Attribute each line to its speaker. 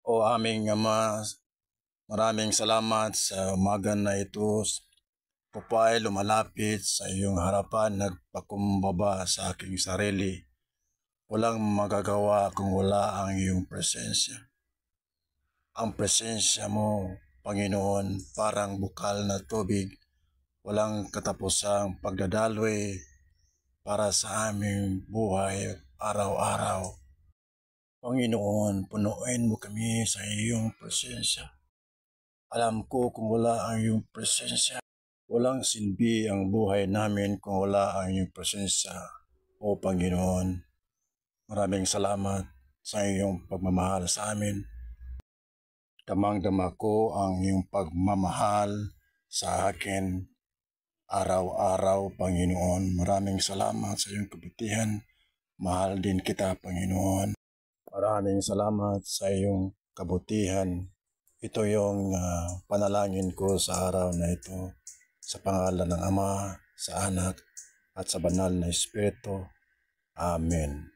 Speaker 1: O aming Ama, maraming salamat sa umaga na ito. Ako po ay lumalapit sa iyong harapan, nagpakumbaba sa aking sarili. Walang magagawa kung wala ang iyong presensya. Ang presensya mo, Panginoon, parang bukal na tubig. Walang katapusang pagdadaloy para sa aming buhay araw-araw. Panginoon, punuin mo kami sa iyong presensya. Alam ko kung wala ang iyong presensya, walang silbi ang buhay namin kung wala ang iyong presensya. O Panginoon, maraming salamat sa iyong pagmamahal sa amin. Damang-dama ko ang iyong pagmamahal sa akin araw-araw, Panginoon. Maraming salamat sa iyong kabutihan. Mahal din kita, Panginoon. Maraming salamat sa iyong kabutihan. Ito yung panalangin ko sa araw na ito. Sa pangalan ng Ama, sa Anak, at sa Banal na Espiritu. Amen.